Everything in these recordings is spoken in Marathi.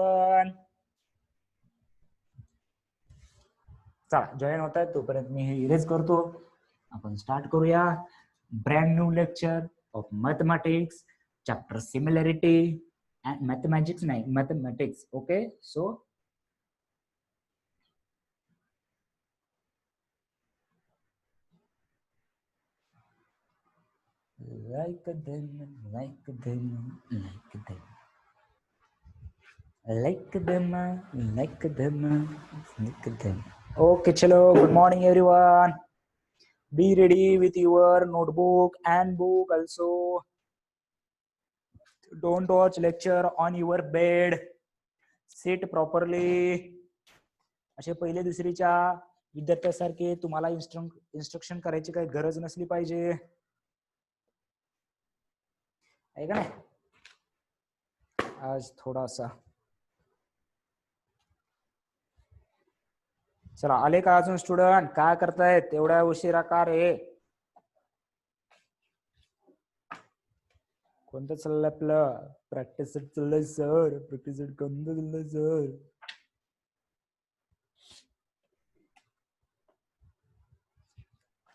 एव्हरीवन. चला जॉईन होत आहे तोपर्यंत मी हे इरेज करतो. आपण स्टार्ट करूया. Brand new lecture of mathematics chapter similarity and mathematics नाही mathematics. Okay, so like them, like them, like them, like them, like them, like them. Okay, chalo. Good morning, everyone. Be ready with your notebook and book also. Don't watch lecture on your bed. Sit properly. असे पहिले दुसरीच्या विद्यार्थ्यासारखे तुम्हाला इन्स्ट्रक्शन करायची काही गरज नसली पाहिजे, आहे का नाही. आज थोडासा चला आले का अजून स्टुडंट? काय करतायत एवढ्या उशिरा का रे? कोणतं चाललंय आपलं? प्रॅक्टिस चाललंय सर. प्रॅक्टिस कोणतं चाललंय सर?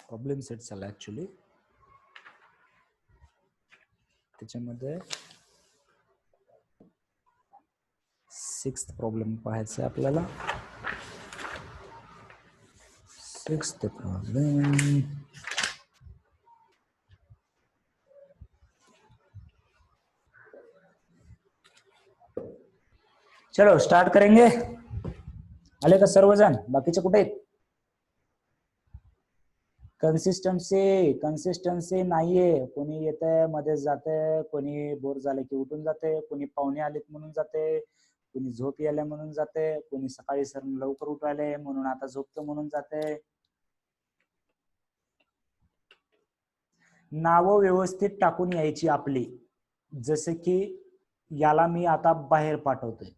प्रॉब्लेम सेट चालला ऍक्च्युली. त्याच्यामध्ये 6th प्रॉब्लेम पाहायचा आपल्याला. 6th problem. चलो स्टार्ट करेंगे. आले का सर्वजण? बाकीचे कुठे आहेत? कन्सिस्टन्सी नाहीये. कोणी येतंय मध्येच जाते, कोणी बोर झाले की उठून जाते, कोणी पाहुणे आलेत म्हणून जाते, कोणी झोप यायला म्हणून जाते, कोणी सकाळी सर लवकर उठायले म्हणून आता झोपतो म्हणून जाते. नावं व्यवस्थित टाकून यायची आपली. जसे की याला मी आता बाहेर पाठवतोय.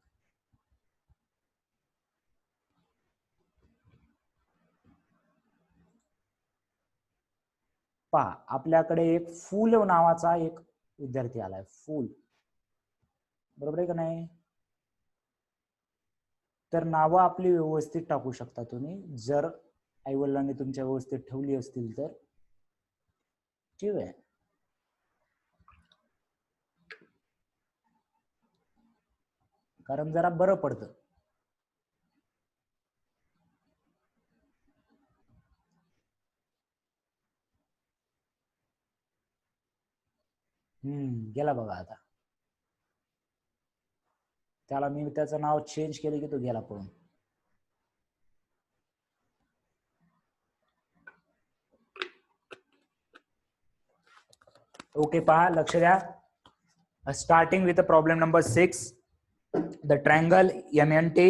पहा आपल्याकडे एक फुल नावाचा एक विद्यार्थी आलाय. फुल, बरोबर आहे का नाही? तर नावं आपली व्यवस्थित टाकू शकता तुम्ही, जर आईवडिलांनी तुमच्या व्यवस्थित ठेवली असतील तर. ठीक आहे. कारण जरा बरं पडतं. गेला बघा आता. त्याला मी त्याचं नाव चेंज केलं की तो गेला पळून. ओके, पहा लक्ष द्या. Starting with problem number 6. The triangle MNT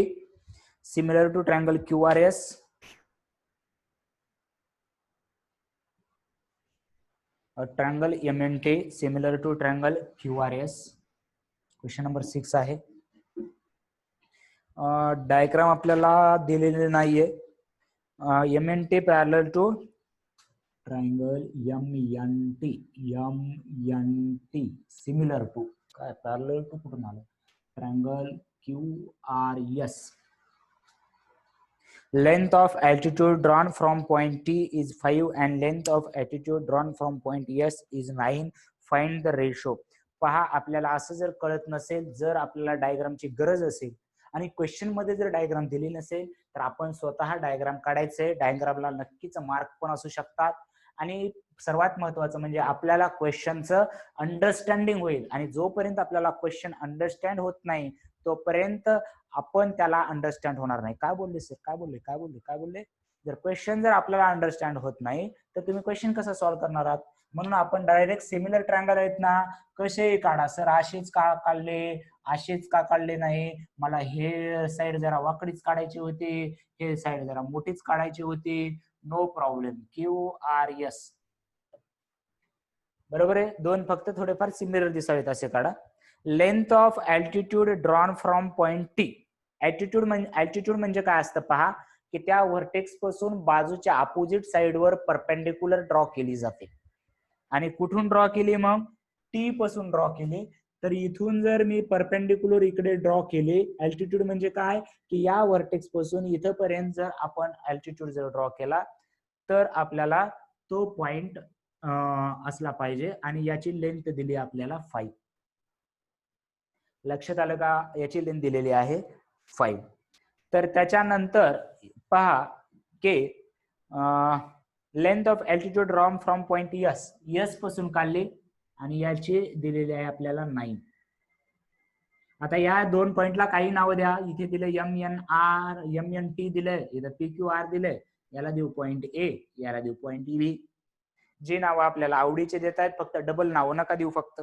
similar to triangle QRS. A triangle MNT similar to triangle QRS. Question number 6 आहे. डायग्राम आपल्याला दिलेले नाहीये. MNT parallel to triangle MNT similar to काय? पॅरलल टू कुठून आलं? Triangle QRS. Length of altitude drawn from point T is 5 and length of altitude drawn from point S is 9. Find the ratio. पहा आपल्याला असं जर कळत नसेल, जर आपल्याला डायग्रामची गरज असेल आणि क्वेश्चन मध्ये जर डायग्राम दिली नसेल तर आपण स्वतः डायग्राम काढायचे. डायग्रामला नक्कीच मार्क पण असू शकतात. आणि सर्वात महत्वाचं म्हणजे आपल्याला क्वेश्चनचं अंडरस्टँडिंग होईल. आणि जोपर्यंत आपल्याला क्वेश्चन अंडरस्टँड होत नाही तोपर्यंत आपण त्याला अंडरस्टँड होणार नाही. काय बोलले सर? काय बोलले? जर क्वेश्चन जर आपल्याला अंडरस्टँड होत नाही तर तुम्ही क्वेश्चन कसं सॉल्व्ह करणार आहात? म्हणून आपण डायरेक्ट सिमिलर ट्रायंगल आहेत ना कसेही काढा. सर असेच का काढले, असेच का काढले नाही, मला हे साइड जरा वाकडीच काढायची होती, हे साइड जरा मोठीच काढायची होती. No problem. QRS बरोबर आहे. दोन फक्त थोडेफार सिमिलर दिसावेत असे काढा. Length of altitude drawn from point T. Altitude म्हणजे काय असतं पहा, की त्या व्हर्टेक्स पासून बाजूच्या अपोजिट साइडवर परपेंडिक्युलर ड्रॉ केली जाते. आणि कुठून ड्रॉ केली? मग T पासून ड्रॉ केली. तर इथून जर मी परपेंडिक्युलर इकडे ड्रॉ केले, अल्टिट्यूड म्हणजे काय की या वर्टेक्स पासून इथपर्यंत जर आपण अल्टिट्यूड जर ड्रॉ केला तर आपल्याला तो पॉइंट असला पाहिजे आणि याची लेंथ दिली आपल्याला 5. लक्षात आलं का? याची लेंथ दिलेली आहे 5. तर त्याच्यानंतर पहा की length of altitude drawn from point S पासून काढली आणि याची दिलेली आहे आपल्याला 9. आता या दोन पॉइंटला काही नाव द्या. इथे दिले MNR, MNT दिलंय, इथं PQR दिलंय. याला देऊ पॉइंट ए, याला देऊ पॉइंट बी. जे नाव आपल्याला आवडीचे देत आहेत, फक्त डबल नाव नका देऊ फक्त.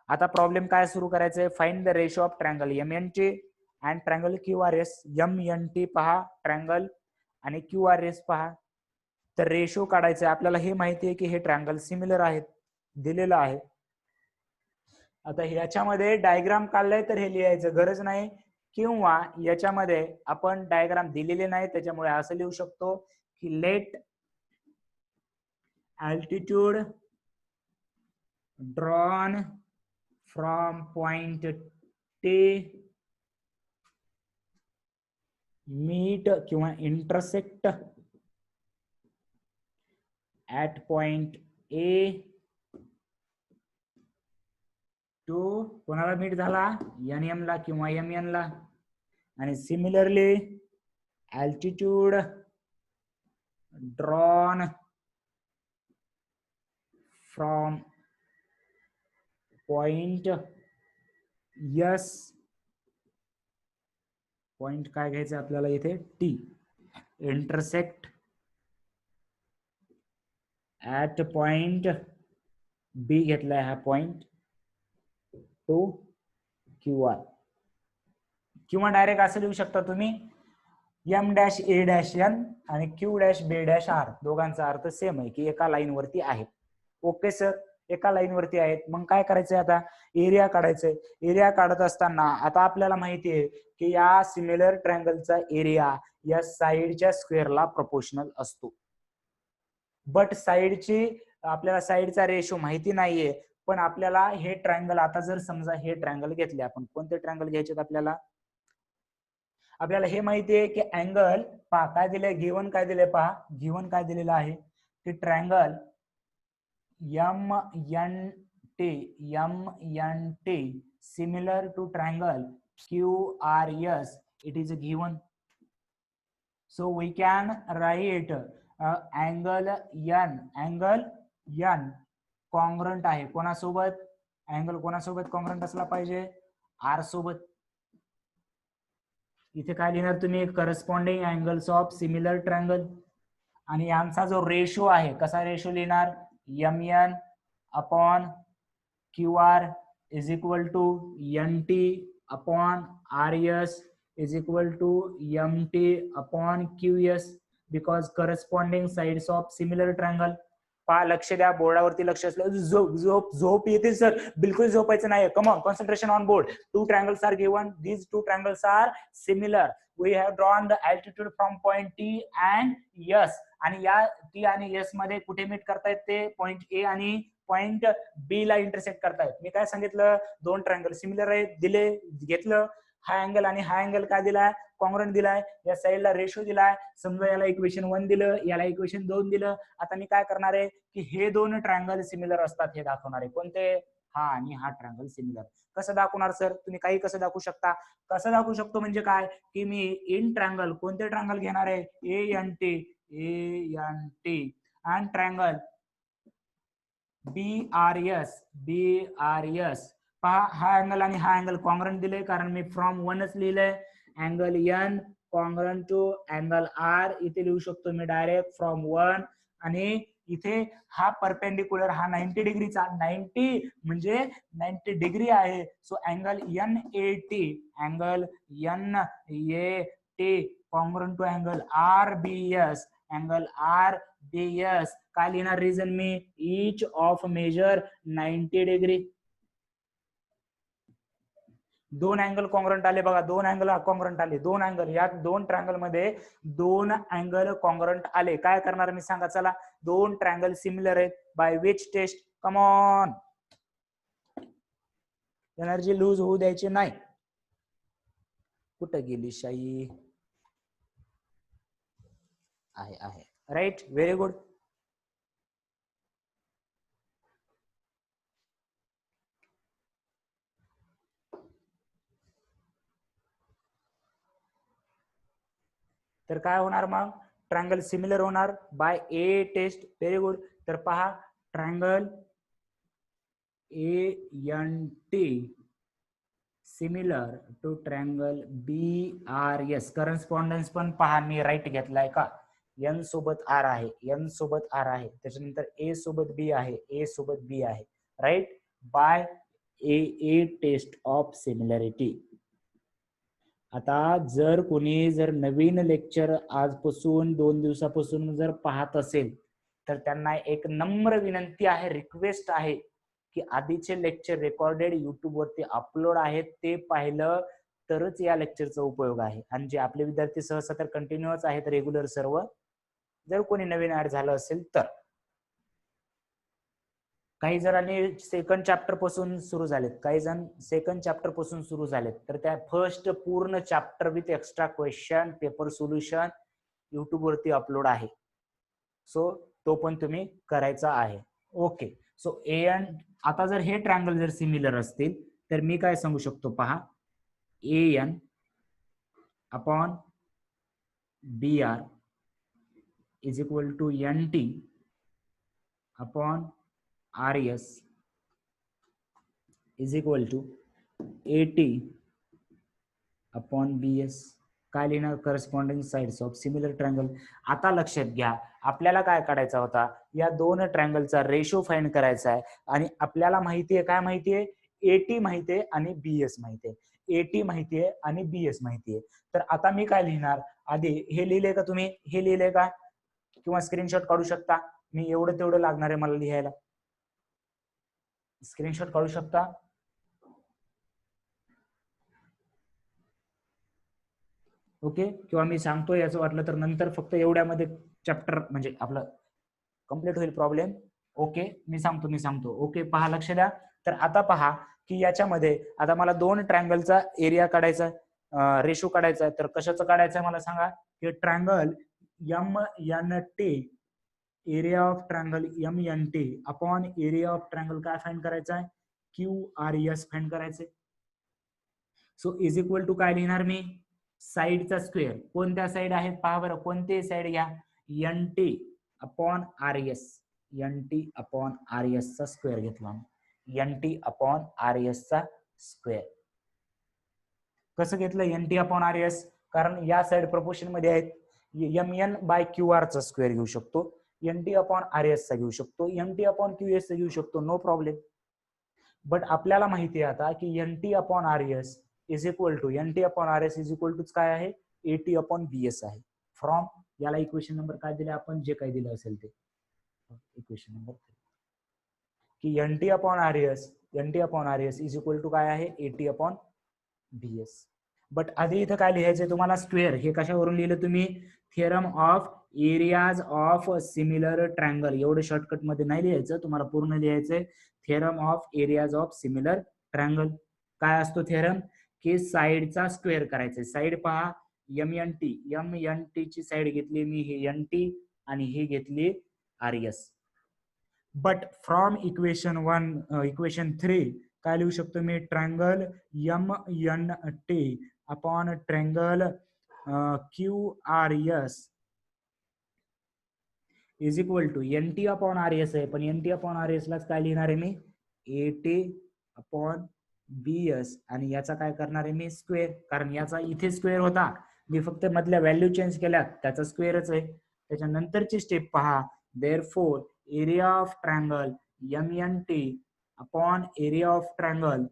आता प्रॉब्लेम काय सुरू करायचंय? Find the ratio of triangle MNT and triangle QRS. MNT पहा ट्रायंगल आणि QRS पहा. तर रेशो काढायचा आपल्याला. हे माहिती आहे की हे ट्रायंगल सिमिलर आहेत, दिलेलं आहे. आता ह्याच्यामध्ये डायग्राम काढलाय तर हे लिहायचं गरज नाही, किंवा याच्यामध्ये आपण डायग्राम दिलेले नाही त्याच्यामुळे असं लिहू शकतो की let altitude drawn from point T meet किंवा intersect at point A to कोणाला मीट झाला? NM ला किंवा MN ला. आणि similarly altitude drawn from point S, point काय घ्यायचं आपल्याला इथे T, intersect at point B घेतलाय हा पॉइंट टू QR. किंवा डायरेक्ट असं लिहू शकता तुम्ही M'(A'(N) आणि Q'(B'(R). दोघांचा अर्थ सेम आहे की एका लाईन वरती आहे. ओके सर, एका लाईन वरती आहेत. मग काय करायचंय? आता एरिया काढायचंय. एरिया काढत असताना आता आपल्याला माहिती आहे की या सिमिलर ट्रायंगलचा एरिया या साइडच्या स्क्वेअरला प्रोपोर्शनल असतो. बट साइडची आपल्याला साइडचा रेशो माहिती नाहीये. पण आपल्याला हे ट्रायंगल, आता जर समजा हे ट्रायंगल घेतले आपण, कोणते ट्रायंगल घ्यायचे आपल्याला? आपल्याला हे माहिती आहे की अँगल पहा काय दिलंय, गिवन काय दिलंय पहा, गिवन काय दिलेलं आहे की triangle MNT similar to triangle QRS. It is given. So we can write angle N congruent आहे कोणासोबत? अँगल कोणासोबत कॉन्ग्रंट असला पाहिजे? R सोबत. इथे काय लिहिणार तुम्ही? Corresponding angles of similar triangle. आणि यांचा जो रेशो आहे, कसा रेशो लिहिणार? MN upon QR is equal to NT upon RS is equal to MT upon QS because corresponding sides of similar triangle. पहा, लक्ष द्या, बोर्डावरती लक्ष असलं. झोप येते सर, बिलकुल झोपायचं नाही. Come on, concentration on board. Two triangles are given. These two triangles are similar. We have drawn the altitude from point T and S. आणि या T आणि S मध्ये कुठे मीट करतायत ते? पॉइंट A आणि पॉइंट B ला इंटरसेक्ट करतायत. मी काय सांगितलं? दोन ट्रायंगल सिमिलर आहेत, दिले, घेतलं. हा अँगल आणि हा अँगल काय दिलाय? कॉन्ग्रंट दिलाय. या साईडला रेशो दिलाय. समजा याला इक्वेशन 1 दिलं, याला इक्वेशन 2 दिलं. आता मी काय करणार आहे की हे दोन ट्रायंगल सिमिलर असतात हे दाखवणार आहे. कोणते? हा आणि हा ट्रायंगल सिमिलर. कसं दाखवणार सर? तुम्ही काही कसं दाखवू शकता. कसं दाखवू शकतो म्हणजे काय की मी इन ट्रायंगल कोणते ट्रायंगल घेणार आहे? ANT and triangle BRS. पहा, हा अँगल आणि हा अँगल कॉन्ग्रंट दिले कारण मी फ्रॉम 1च लिहिलंय. Angle N congruent to angle R इथे लिहू शकतो मी डायरेक्ट फ्रॉम 1. आणि इथे हा परपेंडिक्युलर, हा 90 डिग्रीचा, 90 म्हणजे 90 डिग्री आहे. So angle NAT congruent to angle RBS. Angle RBS काय लिहिणार रिझन मी? Each of measure 90 degree. दोन अँगल कॉन्ग्रंट आले बघा, दोन अँगल कॉन्ग्रंट आले. दोन अँगल, या दोन ट्रायंगल मध्ये दोन अँगल कॉन्ग्रंट आले. काय करणार मी सांगा? चला, दोन ट्रायंगल सिमिलर आहेत. By which test? Come on. Energy lose होऊ द्यायची नाही. कुठं गेली शाई? आहे राईट, व्हेरी गुड. तर काय होणार मग? ट्रायंगल सिमिलर होणार by a test. Very good. तर पहा triangle ANT similar to triangle BRS. Correspondence पण पहा मी राईट घेतलाय का? N सोबत R आहे, N सोबत R आहे, त्याच्यानंतर A सोबत B आहे, A सोबत B आहे, right, by a test of similarity. आता जर नवीन लेक्चर आजपासून 2 दिवसापासून जर पाहत असेल तर त्यांना एक नम्र विनंती आहे, रिक्वेस्ट आहे की आधीचे लेक्चर रेकॉर्डेड युट्यूब वरती अपलोड आहेत ते पाहिलं तरच या लेक्चरचा उपयोग आहे. आणि जे आपले विद्यार्थी सहसा तर कंटिन्यूअस आहेत रेग्युलर सर्व, जर कोणी नवीन ऍड झालं असेल तर. काही जणांनी सेकंड चॅप्टर पासून सुरू झालेत, काही जण सेकंड चॅप्टर पासून सुरू झालेत, तर त्या फर्स्ट पूर्ण chapter with extra question paper solution YouTube वरती अपलोड आहे. सो तो पण तुम्ही करायचा आहे. ओके. सो एन आता जर हे ट्रायंगल जर सिमिलर असतील तर मी काय सांगू शकतो पहा, AN upon BR is equal to NT upon RS is equal to AT upon BS. काय लिहिणार? Corresponding sides of similar triangle. आता लक्षात घ्या, आपल्याला काय काढायचा होता? या दोन ट्रायंगलचा रेशो फाइंड करायचा आहे. आणि आपल्याला माहितीये काय? माहितीये AT माहितीये आणि BS माहितीये. AT माहितीये आणि BS माहितीये. तर आता मी काय लिहिणार? आधी हे लिहिले का तुम्ही? हे लिहिले का? किंवा स्क्रीनशॉट काढू शकता. मी एवढं तेवढं लागणार आहे मला लिहायला. स्क्रीनशॉट काढू शकता. ओके. किंवा मी सांगतो याचं वाटलं तर नंतर फक्त एवढ्यामध्ये चॅप्टर म्हणजे आपलं कंप्लीट होईल प्रॉब्लेम. ओके, मी सांगतो. ओके, पहा, लक्ष द्या. तर आता पहा की याच्यामध्ये आता मला दोन ट्रायंगलचा एरिया काढायचा, रेशो काढायचा आहे. तर कशाचं काढायचं आहे मला सांगा? की triangle MNT, area of triangle MNT upon area of triangle काय फाइंड करायचं आहे? QRS फाइंड करायचे. सो इज इक्वल टू काय लिहिणार मी? साइडचा स्क्वेअर. कोणत्या साइड आहेत पहा बरं, कोणते साइड घ्या? NT upon RS. NT upon RS चा स्क्वेअर घेतला. NT अपॉन RS चा स्क्वेअर. कसं घेतलं NT अपॉन RS? कारण या साइड प्रपोर्शन मध्ये आहेत. MN बाय QR चा स्क्वेअर घेऊ शकतो, NT अपॉन RS चा घेऊ शकतो, MT अपॉन QS चा घेऊ शकतो, नो प्रॉब्लेम. बट आपल्याला माहिती आहे आता की NT upon RS is equal to NT upon RS is equal to काय आहे? AT अपॉन BS आहे. फ्रॉम याला इक्वेशन नंबर काय दिले आपण? जे काही दिलं असेल ते इक्वेशन नंबर की NT upon RS is equal to काय आहे? AT upon BS. बट आधी इथं काय लिहायचंय तुम्हाला? स्क्वेअर. हे कशावरून लिहिलं तुम्ही? Theorem of areas of similar triangle. एवढं शॉर्टकट मध्ये नाही लिहायचं, तुम्हाला पूर्ण लिहायचंय. Theorem of areas of similar triangle. काय असतो थिअरम? की साइडचा स्क्वेअर करायचा. साइड पहा, MNT ची साइड घेतली मी, ही NT आणि ही घेतली RS. बट फ्रॉम इक्वेशन 3 काय लिहू शकतो मी? Triangle MNT upon triangle QRS is equal to NT upon RS आहे, पण NT अपॉन RS लाच काय लिहिणार आहे मी? AT upon BS. आणि याचा काय करणार आहे मी? स्क्वेअर. कारण याचा इथे स्क्वेअर होता, मी फक्त मधल्या व्हॅल्यू चेंज केल्यात, त्याचा स्क्वेअरच आहे. त्याच्यानंतरची स्टेप पहा. Therefore area of triangle MNT upon area of triangle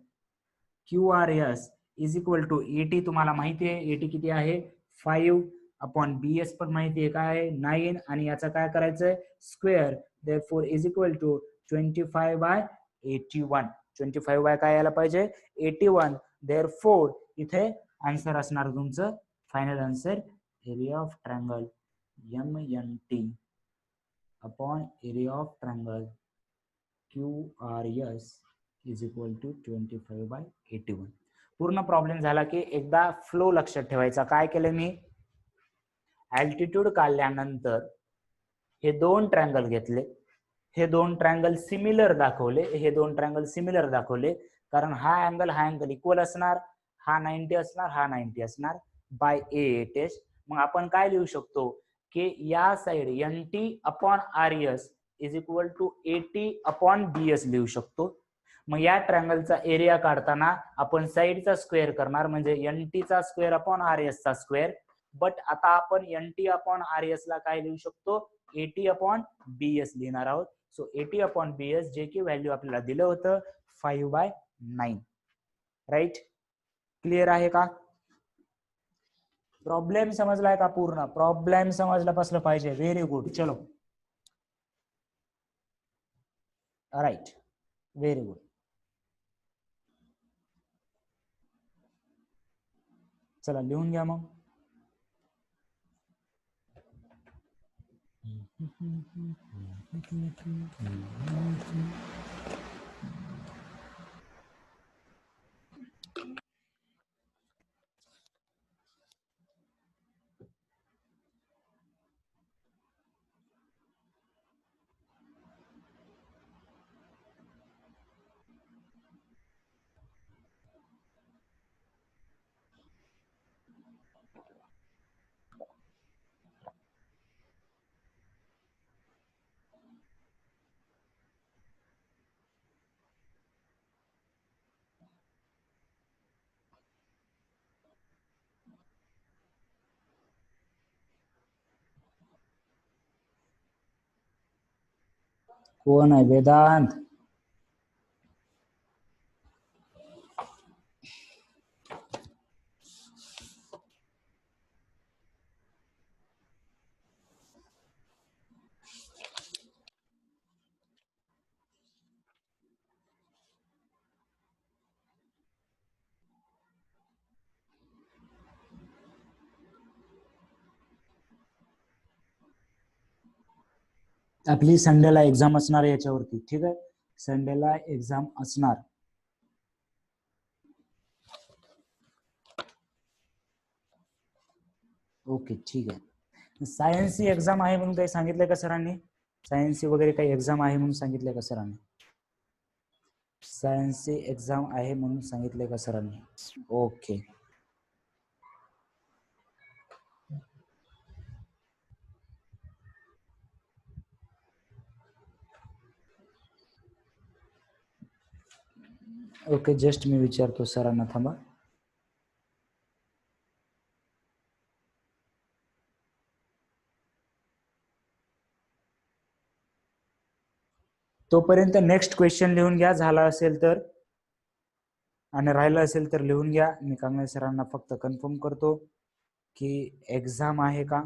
QRS is equal to AT. तुम्हाला माहिती आहे AT किती आहे? 5 अपॉन BS पण माहिती आहे काय? 9. आणि याचा काय करायचंय? Square. Therefore is equal to 25 by 81. 25 by काय यायला पाहिजे? 81. देअरफॉर इथे आन्सर असणार तुमचं final answer area of triangle MNT upon area of triangle QRS is equal to 25/81. पूर्ण प्रॉब्लेम झाला की एकदा फ्लो लक्षात ठेवायचा. काय केलं मी, अल्टिट्यूड काढल्यानंतर हे दोन ट्रँगल घेतले, हे दोन ट्रँगल सिमिलर दाखवले, हे दोन ट्रँगल सिमिलर दाखवले, कारण हा अँगल इक्वल असणार, हा 90 असणार, हा 90 असणार, बाय ए टेस्ट. मग आपण काय लिहू शकतो की या side NT/RS is equal to AT/BS लिहू शकतो. मग या ट्रँगलचा एरिया काढताना आपण साइडचा स्क्वेअर करणार, म्हणजे NT/RS चा स्क्वेअर. बट आता आपण NT/RS ला काय लिहू शकतो, AT/BS लिहिणार आहोत. सो AT/BS जे की व्हॅल्यू आपल्याला दिलं होतं 5/9. राईट, क्लिअर आहे का? प्रॉब्लेम समजलाय का? पूर्ण प्रॉब्लेम समजला बसलं पाहिजे. Very good. चलो, राईट, व्हेरी गुड. चला लिहून घ्या मग. कोण आहे वेदांत? आपली संडेला एक्झाम असणार याच्यावरती. ठीक आहे, संडेला एक्झाम असणार. ओके, ठीक आहे. सायन्सची एक्झाम आहे म्हणून काही सांगितलंय का सरांनी? सायन्सची वगैरे काही एक्झाम आहे म्हणून सांगितलंय का सरांनी? सायन्सची एक्झाम आहे म्हणून सांगितलंय का सरांनी? ओके. ओके, जस्ट मी विचारतो सरांना, थांबा. तोपर्यंत नेक्स्ट क्वेश्चन लिहून घ्या, झाला असेल तर, आणि राहिलं असेल तर लिहून घ्या. मी कांगणे सरांना फक्त कन्फर्म करतो की एक्झाम आहे का.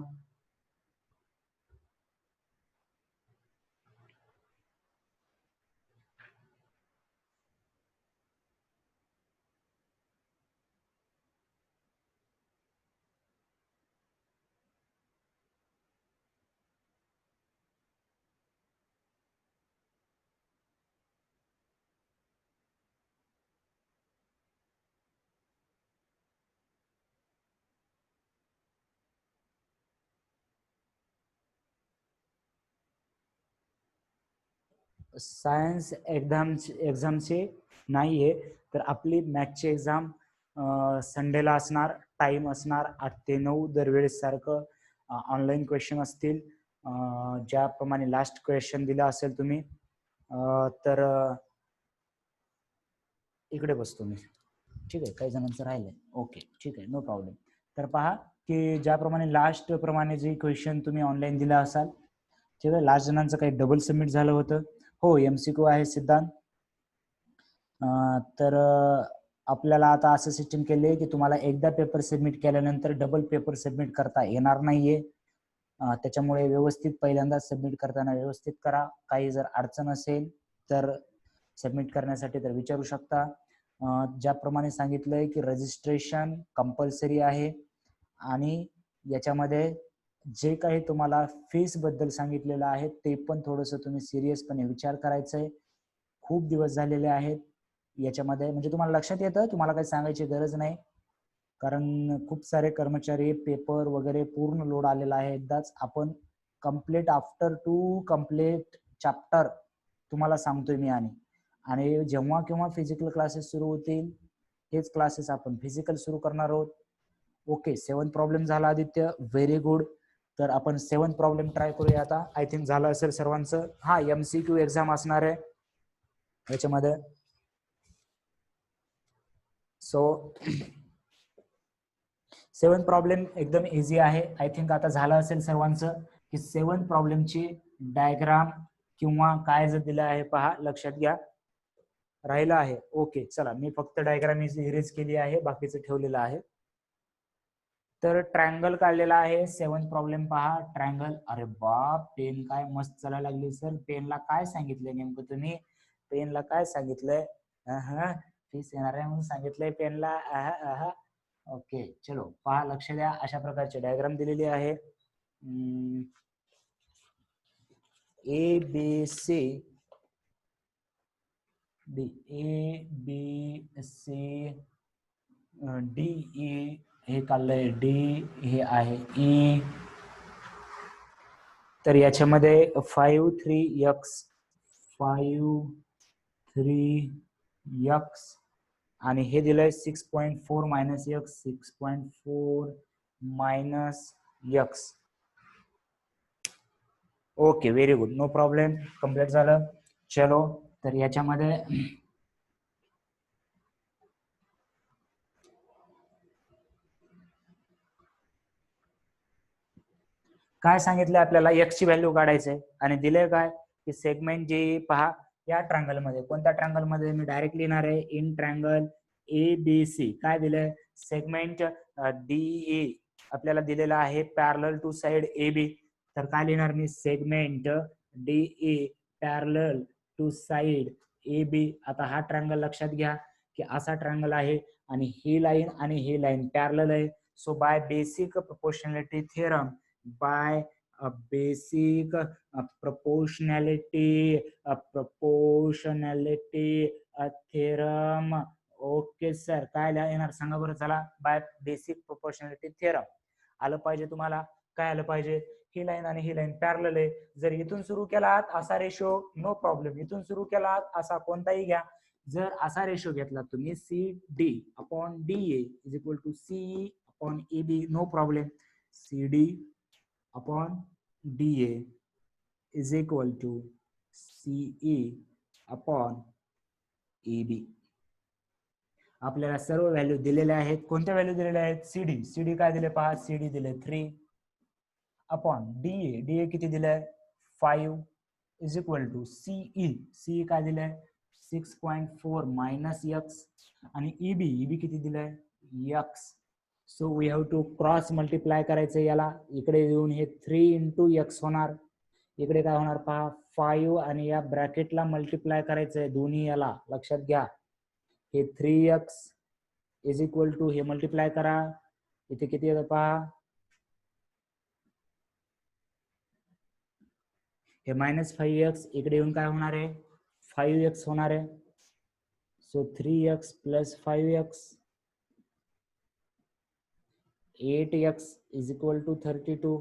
सायन्स एक्झामचे नाहीये, तर आपली मॅथची एक्झाम संडेला असणार. टाइम असणार 8 ते 9 दरवेळेस सारखं. ऑनलाईन क्वेश्चन असतील, ज्याप्रमाणे लास्ट क्वेश्चन दिला असेल तुम्ही. तर इकडे बसतो मी. ठीक आहे, काही जणांचं राहिलंय. ओके, ठीक आहे, नो प्रॉब्लेम. तर पहा की ज्याप्रमाणे लास्ट प्रमाणे जे क्वेश्चन तुम्ही ऑनलाईन दिला असाल, ठीक आहे, लास्ट जणांचं काही डबल सबमिट झालं होतं. हो, MCQ आहे सिद्धांत. तर आपल्याला आता असं सिस्टम केले की तुम्हाला एकदा पेपर सबमिट केल्यानंतर डबल पेपर सबमिट करता येणार नाहीये. त्याच्यामुळे व्यवस्थित पहिल्यांदा सबमिट करताना व्यवस्थित करा. काही जर अडचण असेल तर सबमिट करण्यासाठी तर विचारू शकता. ज्याप्रमाणे सांगितलंय की रजिस्ट्रेशन कंपल्सरी आहे, आणि याच्यामध्ये जे काही तुम्हाला फीस बद्दल सांगितलेलं आहे ते पण थोडंसं तुम्ही सिरियसपणे विचार करायचा आहे. खूप दिवस झालेले आहेत, याच्यामध्ये म्हणजे तुम्हाला लक्षात येतं, तुम्हाला काही सांगायची गरज नाही, कारण खूप सारे कर्मचारी पेपर वगैरे पूर्ण लोड आलेला आहे. एकदाच आपण complete after two complete chapter तुम्हाला सांगतोय मी. आणि जेव्हा केव्हा फिजिकल क्लासेस सुरू होतील हेच क्लासेस आपण फिजिकल सुरू करणार आहोत. ओके, 7 प्रॉब्लेम झाला आदित्य, व्हेरी गुड. तर आपण 7 प्रॉब्लेम ट्राय करूया आता. आय थिंक झालं असेल सर्वांचं. हा MCQ एक्झाम असणार आहे याच्यामध्ये. सो 7 प्रॉब्लेम एकदम इझी आहे. आय थिंक आता झालं असेल सर्वांचं की 7 प्रॉब्लेमची डायग्राम किंवा काय जर दिलं आहे पहा, लक्षात घ्या. राहिलं आहे. ओके, चला मी फक्त डायग्राम इरेज केली आहे, बाकीचं ठेवलेलं आहे. तर ट्रायंगल काढलेला आहे. 7 प्रॉब्लेम पहा. ट्रायंगल, अरे बाप, पेन काय मस्त चालायला लागली सर. पेनला काय सांगितलंय नेमकं तुम्ही? पेनला काय सांगितलंय? फीस येणार आहे म्हणून सांगितलंय पेनला. ओके, चलो पहा, लक्ष द्या. अशा प्रकारचे डायग्राम दिलेली आहे. ABC DE हे काढलंय, डी हे आहे ई. तर याच्यामध्ये 5 3x 5 3x आणि हे दिलंय 6.4 minus x 6.4 minus x. Okay, very good, no problem, complete झालं. चलो, तर याच्यामध्ये काय सांगितलं आपल्याला? x ची व्हॅल्यू काढायचंय आणि दिलंय काय की सेगमेंट जे पहा या ट्रायंगल मध्ये, कोणत्या ट्रायंगल मध्ये मी डायरेक्ट लिहिणार आहे, इन ट्रायंगल ABC. काय दिलंय? सेगमेंट DE आपल्याला दिलेला आहे पॅरलल टू साइड AB. तर काय लिहिणार मी? Segment DE parallel to side AB. आता हा ट्रायंगल लक्षात घ्या की असा ट्रायंगल आहे आणि ही लाईन पॅरलल आहे. So by basic proportionality theorem, by a basic proportionality theorem. Okay sir, काय येणार सांगा बरं? चला, बाय बेसिक प्रोपोर्शनॅलिटी थिअरम आलं पाहिजे तुम्हाला. काय आलं पाहिजे? ही लाईन आणि ही लाईन पॅरलल आहे. जर इथून सुरू केलात असा रेशो, नो प्रॉब्लेम. इथून सुरू केलात असा कोणताही घ्या. जर असा रेशो घेतला तुम्ही CD upon DA is equal to CE upon AB, no problem. CD upon DA is equal to CE upon AB. आपल्याला सर्व व्हॅल्यू दिलेल्या आहेत. कोणत्या व्हॅल्यू दिलेल्या आहेत? CD काय दिले पहा, CD दिले 3 अपॉन DA किती दिलंय? 5 इज इक्वल टू CE काय दिलंय? 6.4 मायनस x आणि EB किती दिलंय? x. So we have to cross multiply करायचं याला. इकडे येऊन हे 3 इंटू x होणार. इकडे काय होणार पहा, 5 आणि या ब्रॅकेटला मल्टिप्लाय करायचंय दोन्ही याला. लक्षात घ्या, हे 3x इज इक्वल टू हे मल्टिप्लाय करा. इथे किती येतं पहा, हे मायनस 5x. इकडे येऊन काय होणार आहे? 5x होणार आहे. सो 3x plus 5x 8x is equal to 32.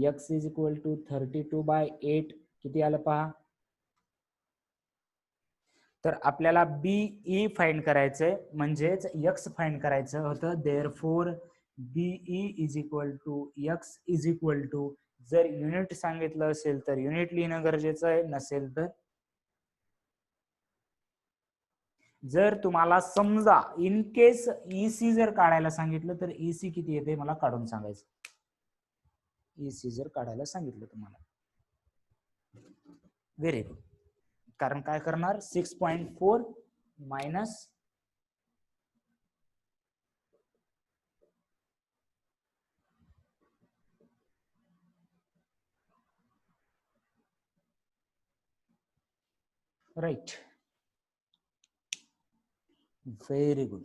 x is equal to 32 by 8 किती आलं पहा. तर आपल्याला BE फाइंड करायचंय, म्हणजेच x फाइंड करायचं होतं. Therefore BE is equal to x is equal to, जर युनिट सांगितलं असेल तर युनिट लिहिणं गरजेचं आहे, नसेल तर जर तुम्हाला समजा इन केस EC जर काढायला सांगितलं तर EC किती येते मला काढून सांगायचं. EC जर काढायला सांगितलं तुम्हाला, व्हेरी गुड. कारण काय करणार, 6.4 minus right. Very good.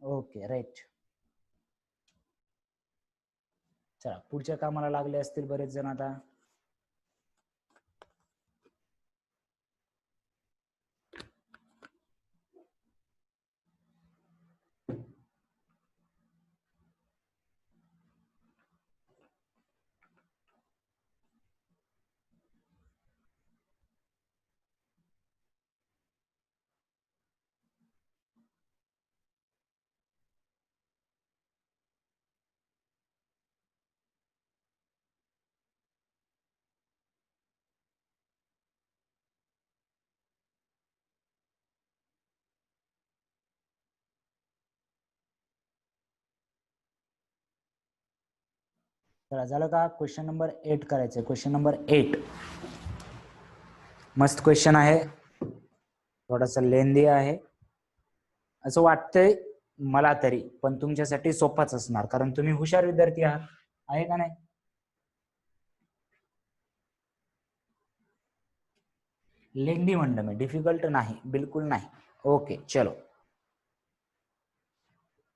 Okay right. चला पुढच्या कामाला लागले असतील बरेच जण आता. चला झालं का. क्वेश्चन नंबर 8 करायचंय. क्वेश्चन नंबर 8 मस्त क्वेश्चन आहे, थोडासा लेंदी आहे असं वाटतंय मला तरी, पण तुमच्यासाठी सोपाच असणार कारण तुम्ही हुशार विद्यार्थी आहात, आहे का नाही. लेंदी म्हणलं मी, डिफिकल्ट नाही, बिलकुल नाही. ओके चलो,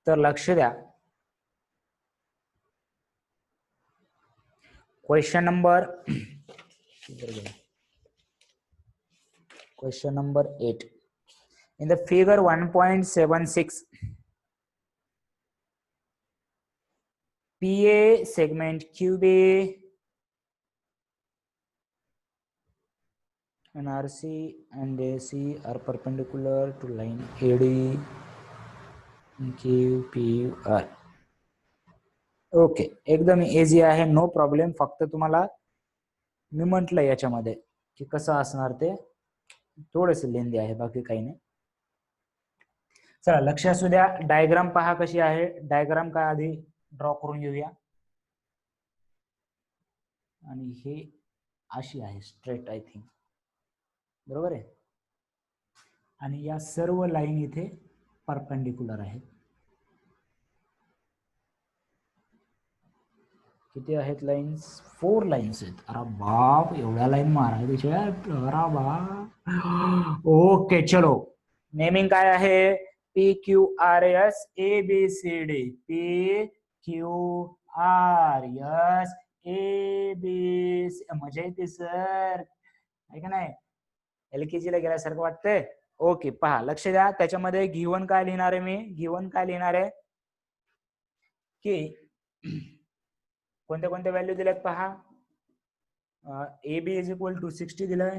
तर लक्ष द्या. Question number 8 in the figure 1.76 PA segment QB and RC and AC are perpendicular to line AD QPR. Okay एकदम इझी आहे, नो प्रॉब्लेम. फक्त तुम्हाला मी म्हटलं याच्यामध्ये की कसं असणार ते, थोडस लेंदी आहे, बाकी काही नाही. चला लक्ष असू द्या. डायग्राम पहा कशी आहे. डायग्राम काय आधी ड्रॉ करून घेऊया. आणि हे अशी आहे स्ट्रेट, आय थिंक बरोबर आहे. आणि या सर्व लाईन इथे परपेंडिक्युलर आहेत. किती आहेत लाईन्स? 4 लाईन्स आहेत. अरे बाप, एवढ्या लाईन मारायच्या? अरे बाप. ओके चलो, नेमिंग काय आहे? P Q R S A B C D. P Q R S A B C. मजा येते सर, आहे का नाही? LKG ला गेल्यासारखं वाटतंय. ओके पहा, लक्ष द्या. त्याच्यामध्ये गिवन काय लिहिणार आहे मी? गिवन काय लिहिणार आहे की कोणत्या कोणत्या व्हॅल्यू दिल्यात पहा. AB इज इक्वल टू 60 दिलाय.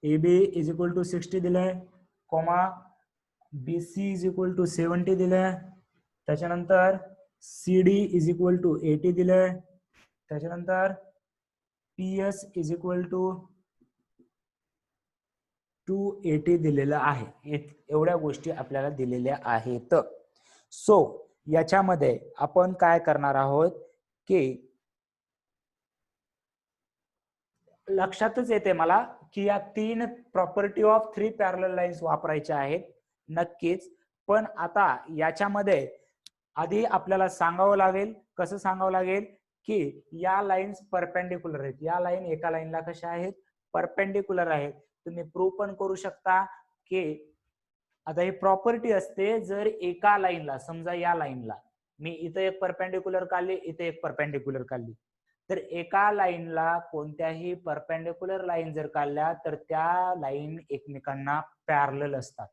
AB इज इक्वल टू 60 दिलाय, comma BC is equal to 70 दिलाय. त्याच्यानंतर CD इज इक्वल टू 80 दिलाय. त्याच्यानंतर PS इज इक्वल टू 280 दिलेलं आहे. एवढ्या गोष्टी आपल्याला दिलेल्या आहेत. सो याच्यामध्ये आपण काय करणार आहोत की लक्षातच येते मला की या 3 प्रॉपर्टी ऑफ 3 पॅरलल लाईन्स वापरायच्या आहेत नक्कीच. पण आता याच्यामध्ये आधी आपल्याला सांगावं लागेल. कसं सांगावं लागेल की या लाईन्स परपेंडिक्युलर आहेत. या लाईन एका लाईनला कशा आहेत? परपेंडिक्युलर आहेत. तुम्ही प्रूव्ह पण करू शकता की आता ही प्रॉपर्टी असते, जर एका लाईनला, समजा या लाईनला मी इथं एक परपेंडिक्युलर काढली, इथे एक परपेंडिक्युलर काढली, तर एका लाईनला कोणत्याही परपेंडिक्युलर लाईन जर काढल्या तर त्या लाईन एकमेकांना पॅरलल असतात.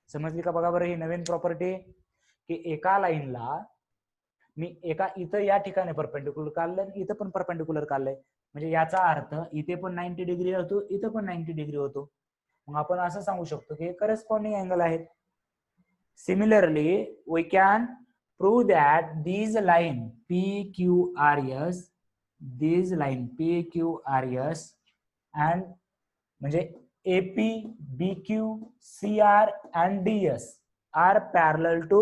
समजली का? बघा बरं ही नवीन प्रॉपर्टी की एका लाईनला मी एका इथं या ठिकाणी परपेंडिक्युलर काढलं, इथं पण परपेंडिक्युलर काढलंय, म्हणजे याचा अर्थ इथे पण 90 डिग्री होतो, इथं पण 90 डिग्री होतो. मग आपण असं सांगू शकतो की करस्पॉन्डिंग अँगल आहेत. Similarly we can prove that these line PQRS, these line PQRS and म्हणजे AP, BQ, CR and DS are parallel to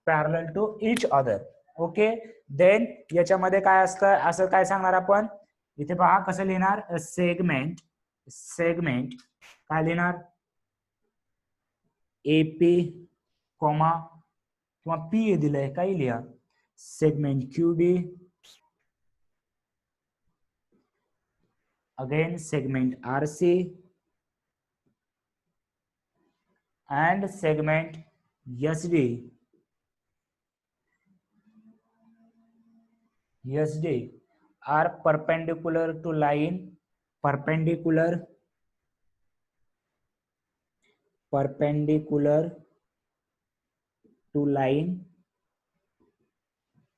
parallel to each other. Okay, then याच्यामध्ये काय असतं, असं काय सांगणार आपण इथे पहा कसं लिहिणार. सेगमेंट काय लिहिणार? AP कॉमा किंवा P दिलंय, काही लिहा. Segment QB, again segment RC, and segment SD are perpendicular to line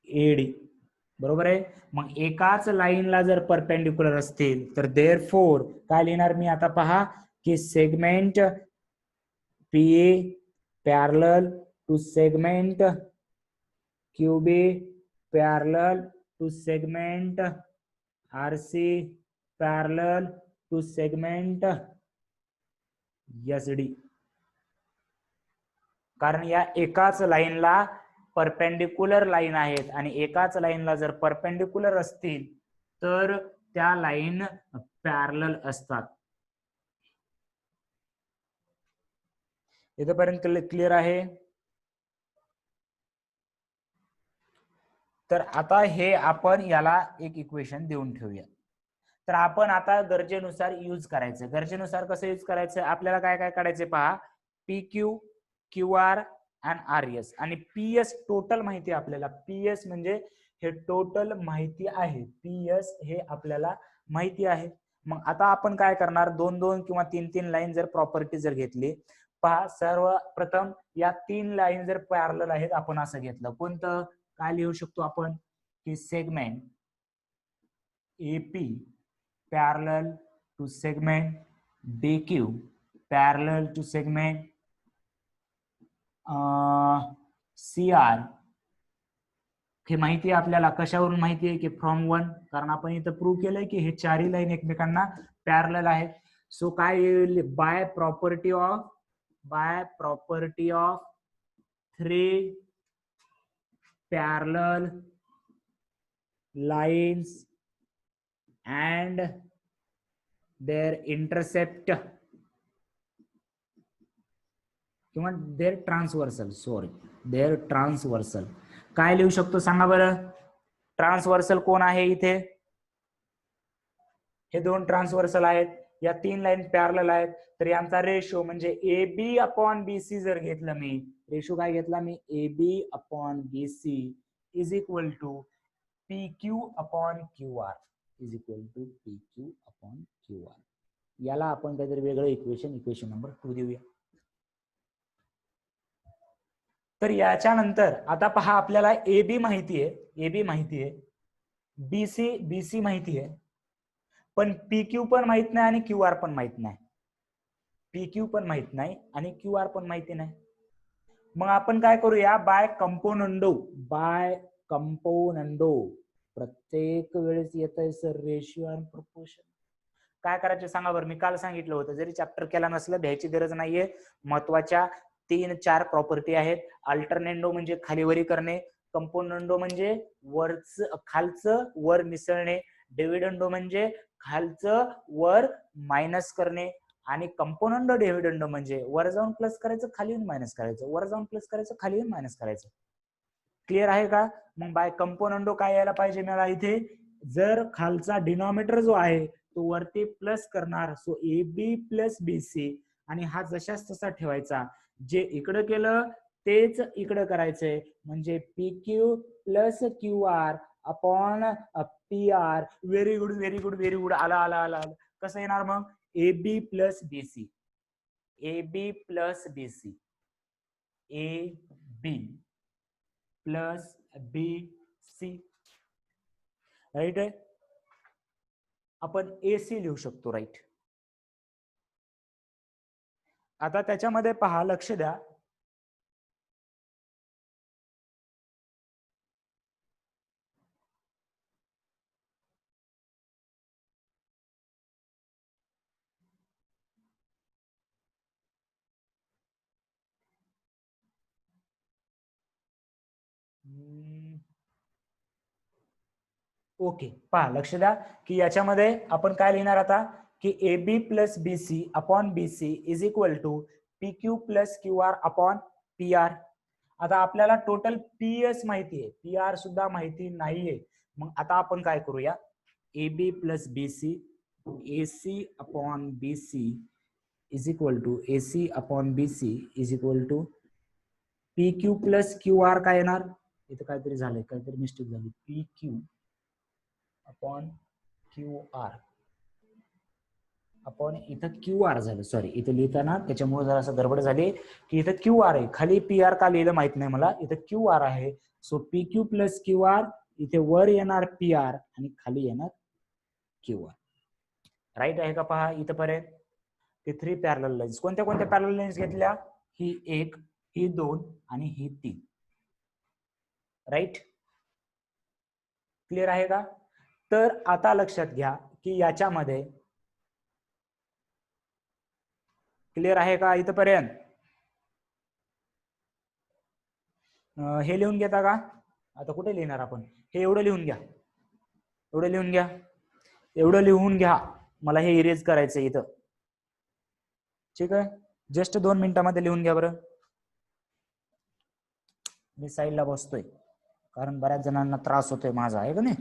AD. बरोबर आहे. मग एकाच लाईनला जर परपेंडिक्युलर असतील तर देअरफोर काय लिहिणार मी आता पहा की segment PA parallel to segment QB parallel to segment RC parallel to segment SD. कारण या एकाच लाईनला परपेंडिक्युलर लाईन आहेत आणि एकाच लाईनला जर परपेंडिक्युलर असतील तर त्या लाईन पॅरलल असतात. इथपर्यंत क्लिअर आहे. तर आता हे आपण याला एक इक्वेशन देऊन ठेवूया. तर आपण आता गरजेनुसार यूज करायचं. गरजेनुसार कसं यूज करायचं आपल्याला काय काय काढायचे पहा PQ QR and RS आणि PS टोटल माहिती आपल्याला. PS म्हणजे हे टोटल माहिती आहे. PS हे आपल्याला माहिती आहे. मग आता आपण काय करणार 2-2 किंवा 3-3 लाईन जर प्रॉपर्टी जर घेतली पहा सर्वप्रथम या 3 लाईन जर पॅरलल आहेत आपण असं घेतलं कोणतं काय लिहू शकतो आपण की segment AP parallel to segment DQ parallel to segment CR. हे माहिती आहे आपल्याला कशावरून माहिती आहे की फ्रॉम 1 कारण आपण इथं प्रूव्ह केलंय की हे चारही लाईन एकमेकांना पॅरलल आहेत. सो काय येईल by property of 3 parallel lines and their intercept किंवा their transversal. काय लिहू शकतो सांगा बरं. ट्रान्सवर्सल कोण आहे इथे हे 2 ट्रान्सवर्सल आहेत. या 3 लाईन पॅरलल आहेत तर यांचा रेशो म्हणजे AB/BC जर घेतलं मी रेशो काय घेतला मी AB/BC is equal to PQ/QR is equal to PQ/QR. याला आपण काहीतरी वेगळं इक्वेशन नंबर 2 देऊया. तर याच्यानंतर आता पहा आपल्याला AB माहिती आहे BC माहिती आहे पण PQ पण माहित नाही आणि QR पण माहित नाही. PQ पण माहित नाही आणि QR पण माहिती नाही. मग आपण काय करूया बाय कंपोनंडो प्रत्येक वेळेस येत आहे सर रेशिओ आणि प्रपोर्शन. काय करायचं सांगा बरं. मी काल सांगितलं होतं जरी चॅप्टर केला नसलं भ्यायची गरज नाहीये. महत्वाच्या 3-4 प्रॉपर्टी आहेत. अल्टरनेंडो म्हणजे खालीवरी करणे, कंपोनंडो म्हणजे खालचं वर मिसळणे, डिव्हिडंडो म्हणजे खालचं वर मायनस करणे आणि कंपोनंडो डिव्हिडंडो म्हणजे वर जाऊन प्लस करायचं खाली येऊन मायनस करायचं, वर जाऊन प्लस करायचं खाली येऊन मायनस करायचं. क्लिअर आहे का. मग बाय कंपोनंडो काय यायला पाहिजे मला इथे जर खालचा डिनॉमिनेटर जो आहे तो वरती प्लस करणार सो AB+BC आणि हा जशाच तसा ठेवायचा. जे इकडं केलं तेच इकडं करायचंय म्हणजे PQ+QR upon PR. Very good. आला. कसं येणार मग AB+BC AB+BC राईट आहे. आपण AC लिहू शकतो राईट. आता त्याच्यामध्ये पहा लक्ष द्या ओके पहा लक्ष द्या की याच्यामध्ये आपण काय लिहिणार आता की AB+BC upon BC is equal to PQ+QR upon PR. आता आपल्याला टोटल PS माहिती आहे PR सुद्धा माहिती नाहीये. मग आता आपण काय करूया AB+BC AC upon BC is equal to AC upon BC is equal to PQ plus QR काय येणार, इथं काहीतरी झालंय, काहीतरी मिस्टेक झाली, PQ अपॉन QR आपण इथं QR झालं, सॉरी इथं लिहिताना त्याच्यामुळे जरा असं गडबड झाली की इथं QR आहे, खाली PR का लिहिलं माहित नाही मला, इथं QR आहे. सो PQ प्लस QR, इथे वर येणार PR आणि खाली येणार QR. राईट आहे का पहा इथपर्यंत. ते 3 पॅरलल लाईन्स, कोणत्या कोणत्या पॅरलल लाईन्स घेतल्या, ही 1, ही 2 आणि ही 3. राईट, क्लिअर आहे का. तर आता लक्षात घ्या की याच्यामध्ये, क्लिअर आहे का इथपर्यंत, हे लिहून घेता का, आता कुठे लिहिणार आपण, हे एवढं लिहून घ्या, एवढं लिहून घ्या, एवढं लिहून घ्या, मला हे इरेज करायचं इथं, ठीक आहे. जस्ट 2 मिनिटांमध्ये लिहून घ्या बरं. मी साईडला बसतोय कारण बऱ्याच जणांना त्रास होतोय माझा, आहे का नाही.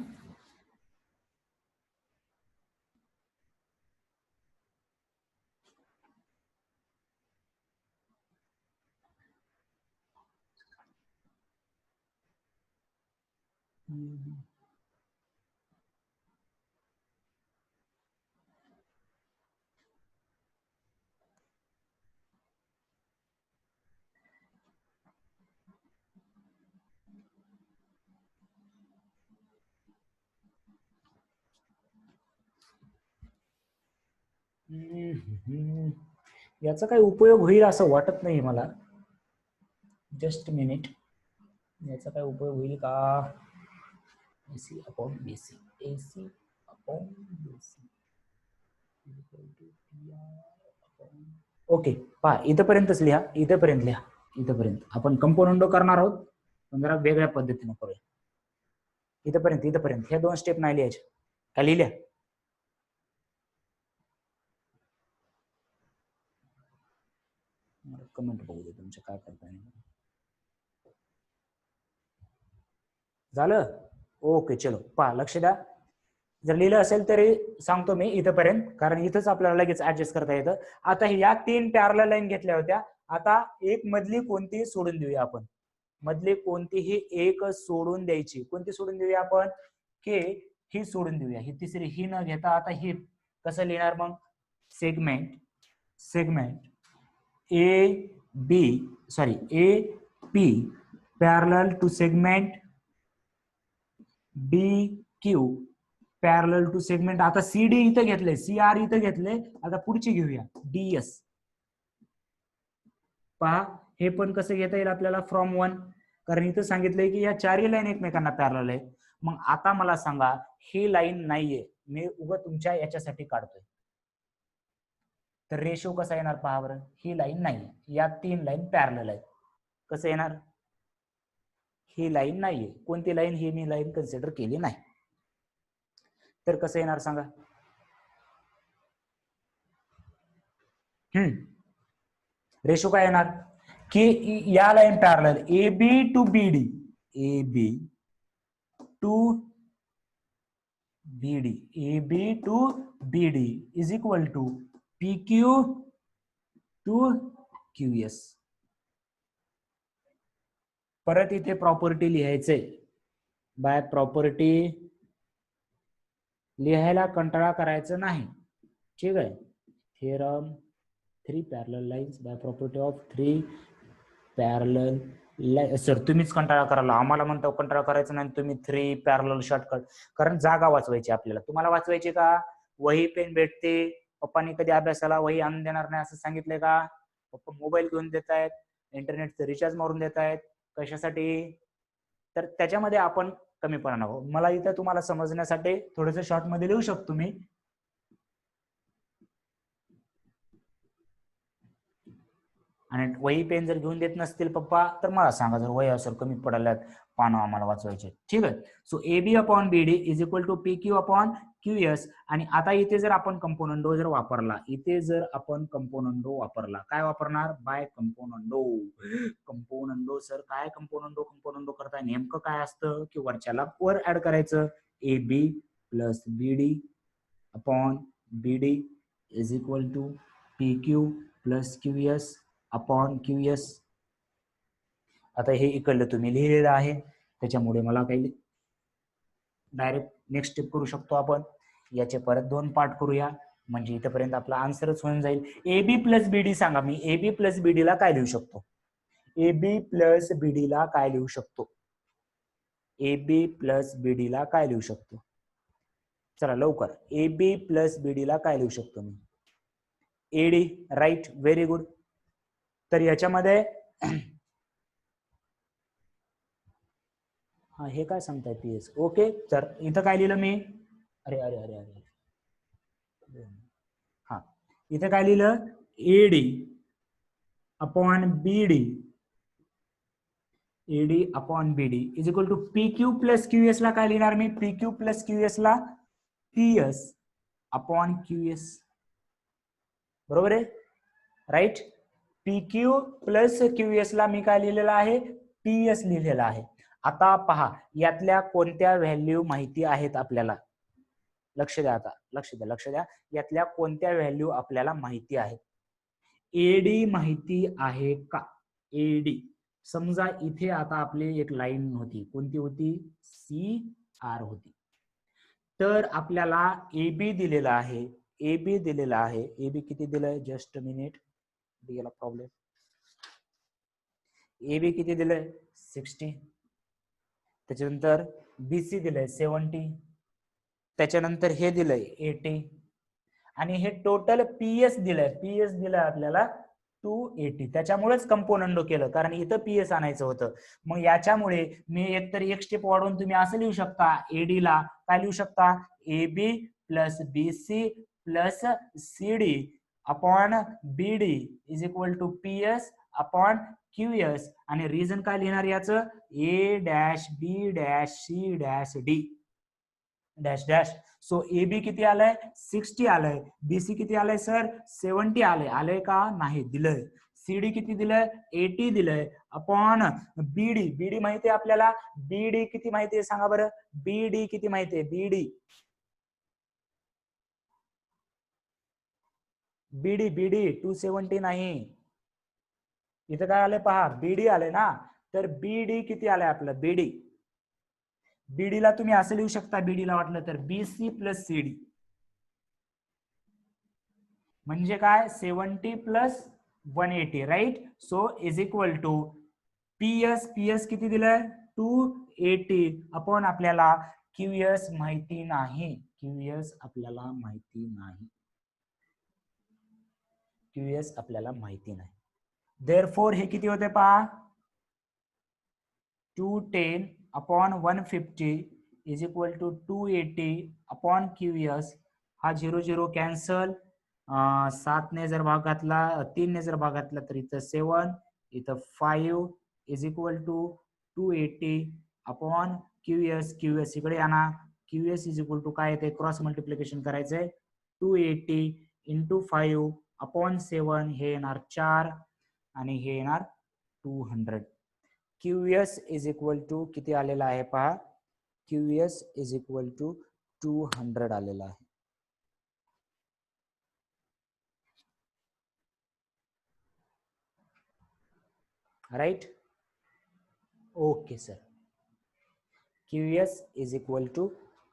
याचा काही उपयोग होईल असं वाटत नाही मला, जस्ट मिनिट, याचा काय उपयोग होईल का. AC upon BC, AC upon BC, okay. पहा इथपर्यंतच लिहा, इथपर्यंत लिहा, इथपर्यंत आपण कंपोनंडो करणार आहोत पण जरा वेगळ्या पद्धतीने करूया. इथपर्यंत, इथपर्यंत, ह्या 2 स्टेप नाही लिहायच्या, काय लिहिल्या, कमेंट बघू दे तुमच्या काय करताय. झालं, ओके. चलो पहा, लक्ष द्या, जर लिहिलं असेल तरी सांगतो मी इथपर्यंत, कारण इथंच आपल्याला लगेच ऍडजस्ट करता येतं. आता या 3 पॅरलल लाईन घेतल्या होत्या, आता एक मधली कोणतीही सोडून देऊया आपण, मधली कोणतीही एक सोडून द्यायची, कोणती सोडून देऊया आपण, के ही सोडून देऊया, ही तिसरी, ही न घेता आता ही कसं लिहिणार मग, segment, segment AP parallel to segment BQ parallel to segment, आता CD इथं घेतले, CR इथं घेतले, आता पुढची घेऊया DS. पहा हे पण कसं घेता येईल आपल्याला, फ्रॉम 1, कारण इथं सांगितलंय की या 4 लाईन एकमेकांना पॅरलल आहे. मग आता मला सांगा, ही लाईन नाहीये, मी उगाच तुमच्या याच्यासाठी काढतोय, तर रेशो कसा येणार पहा बरं, ही लाईन नाही, या 3 लाईन पॅरलल आहेत, कसं येणार, ही लाईन नाहीये, कोणती लाईन, ही मी लाईन कन्सिडर केली नाही, तर कसं येणार सांगा. रेशो काय येणार की या line parallel AB to BD, AB to BD, AB to BD is equal to PQ to QS. परत इथे प्रॉपर्टी लिहायचंय, बाय प्रॉपर्टी लिहायला कंटाळा करायचं नाही, ठीक आहे. Theorem 3 parallel lines by property of 3 parallel, sir तुम्हीच कंटाळा करायला, आम्हाला म्हणतो कंटाळा करायचं नाही, तुम्ही 3 पॅरलल शॉर्टकट, कारण जागा वाचवायची आपल्याला. तुम्हाला वाचवायची का, वही पेन भेटते, पप्पांनी कधी अभ्यासाला वही आणून देणार नाही असं सांगितलंय का, पप्पा मोबाईल घेऊन देत आहेत, इंटरनेटचं रिचार्ज मारून देत आहेत, कशासाठी, तर त्याच्यामध्ये आपण कमीपणा नको. मला इथं तुम्हाला समजण्यासाठी थोडंसं शॉर्ट मध्ये लिहू शकतो मी, आणि वही पेन जर घेऊन देत नसतील पप्पा तर मला सांगा, जर वही असेल कमी पडायला पानं आम्हाला वाचवायचे, ठीक आहे. So AB upon BD is equal to PQ upon QS. आणि आता इथे जर आपण कंपोनंडो जर वापरला, इथे जर आपण कंपोनंडो वापरला, काय वापरणार, बाय कंपोनंडो. कंपोनंडो सर काय, कंपोनंडो, कंपोनंडो करताय नेमकं काय असतं की वरच्याला वर ऍड करायचं, AB plus BD upon BD is equal to P Q plus Q S upon Q S. आता हे इकडलं तुम्ही लिहिलेलं आहे, त्याच्यामुळे मला काही डायरेक्ट नेक्स्ट स्टेप करू शकतो आपण. याचे परत 2 पार्ट करूया, म्हणजे इथपर्यंत आपला आन्सरच होऊन जाईल. ए बी प्लस बीडी सांगा, मी ए बी प्लस बीडी ला काय लिहू शकतो? ए बी प्लस बीडी ला काय लिहू शकतो? ए बी प्लस बीडी ला काय लिहू शकतो? चला लवकर, ए बी प्लस बीडी ला काय लिहू शकतो मी? एडी. Right, very good. तर याच्यामध्ये हा हे काय सांगताय पीएस. ओके, तर इथं काय लिहिलं मी? अरे अरे अरे अरे हा, इथं काय लिहिलं? AD upon BD, AD upon BD is equal to P Q plus Q S ला काय लिहिणार मी? P Q plus Q S ला पीएस अपॉन क्यू एस. बरोबर आहे, right. P Q plus Q S ला मी काय लिहिलेला आहे? पीएस लिहिलेला आहे. आता पहा, यातल्या कोणत्या व्हॅल्यू माहिती आहेत आपल्याला? लक्ष द्या, आता लक्ष द्या, लक्ष द्या. यातल्या कोणत्या व्हॅल्यू आपल्याला माहिती आहेत? एडी माहिती आहे का? एडी. समजा इथे आता आपली एक लाईन होती, कोणती होती? सी आर होती. तर आपल्याला ए बी दिलेला आहे, ए बी दिलेला आहे. ए बी किती दिलंय? जस्ट मिनिट, गेला प्रॉब्लेम. ए बी किती दिलंय? 60. त्याच्यानंतर बीसी दिलंय 70. त्याच्यानंतर हे दिलंय 80 आणि हे टोटल पीएस दिलंय. पीएस दिलंय आपल्याला 280. त्याच्यामुळेच कंपोनंडो केलं, कारण इथं पीएस आणायचं होतं. मग याच्यामुळे मी एकतर एक स्टेप वाढवून तुम्ही असं लिहू शकता, एडी ला काय लिहू शकता? A B plus BC plus CD upon BD is equal to PS upon QS. आणि रिझन काय लिहिणार याचं? A dash B dash C dash D dash dash. So A B किती आलंय? 60 आलंय. बीसी किती आलंय सर? 70 आलंय. आलंय का? नाही, दिलंय. सीडी किती दिलंय? 80 दिलंय अपॉन बीडी. बीडी माहितीये आपल्याला. बीडी किती माहितीये सांगा बरं? बीडी किती माहितीये? बीडी बीडी बीडी 270 नाही. इथं काय आलंय पहा, बीडी आलंय ना. तर बीडी किती आलंय आपलं? बीडी. बीडी ला तुम्ही असं लिहू शकता, बीडी ला वाटलं तर बीसी प्लस सीडी म्हणजे काय? 70 plus 180. Right. So is equal to PS. PS किती दिलंय? 280 अपॉन आपल्याला क्यूएस माहिती नाही. क्यूएस आपल्याला माहिती नाही. क्यूएस आपल्याला माहिती नाही. देअरफॉर हे किती होते पहा? 210 upon 150 is equal to 280 upon QS. हा 0 0 कॅन्सल. 7 ने जर भाग घातला, 3 ने जर भाग घातला तर इथं 7, इथं 5 is equal to 280 upon QS. QS इकडे आणा. क्यूएस इज इक्वल टू काय येते? क्रॉस मल्टिप्लिकेशन करायचंय. 280 इंटू 5 अपॉन 7 हे येणार 4 आणि हे येणार 200. क्यूएस इज इक्वल टू किती आलेला आहे पहा? क्यूएस इज इक्वल टू 200 आलेला आहे. Right. Okay sir. QS is equal to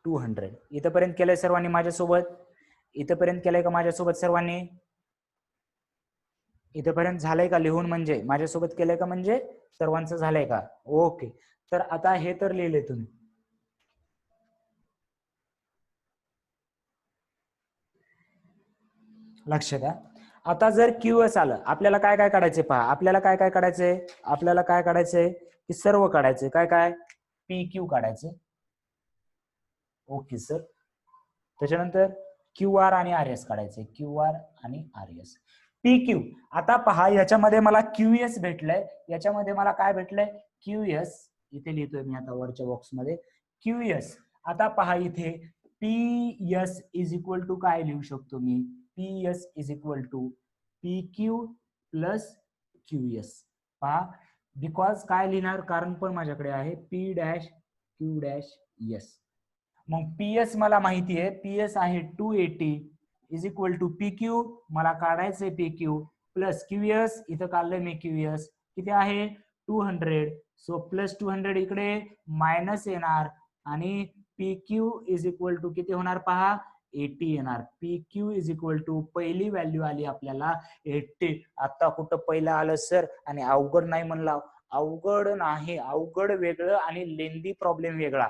200. इथपर्यंत केलंय सर्वांनी माझ्यासोबत? इथपर्यंत केलंय का माझ्यासोबत सर्वांनी? इथपर्यंत झालंय का लिहून? म्हणजे माझ्यासोबत केलंय का? म्हणजे सर्वांचं झालंय का? ओके. तर आता हे तर लिहिले तुम्ही. लक्ष द्या. आता जर क्यूएस आलं, आपल्याला काय काय काढायचे पहा? आपल्याला काय काय काढायचंय? आपल्याला काय काढायचंय? की सर्व काढायचे. काय काय? पी क्यू काढायचे. Okay sir. त्याच्यानंतर क्यू आर आणि आर एस काढायचे. क्यू आर आणि आर एस. P Q. आता पहा, याच्यामध्ये मला क्यूएस भेटलंय, याच्यामध्ये मला काय भेटलंय? क्यूएस. इथे लिहितोय मी आता वरच्या बॉक्स मध्ये क्यूएस. आता पहा इथे P S is equal to काय लिहू शकतो मी? P S is equal to P Q plus QS. पहा, बिकॉज काय लिहिणार? कारण पण माझ्याकडे आहे P dash Q dash S. मग पीएस मला माहिती आहे, पीएस आहे 280 is equal to P Q, मला काढायचंय पी क्यू, प्लस क्यूएस, इथं काढलं मी क्यूएस किती आहे 200. सो प्लस 200 इकडे मायनस येणार आणि P Q is equal to किती होणार पहा 80 येणार. P Q is equal to पहिली व्हॅल्यू आली आपल्याला 80. आता कुठं पहिलं आलं सर आणि अवघड नाही म्हणला, अवघड नाही, अवघड वेगळं आणि लेंदी प्रॉब्लेम वेगळा.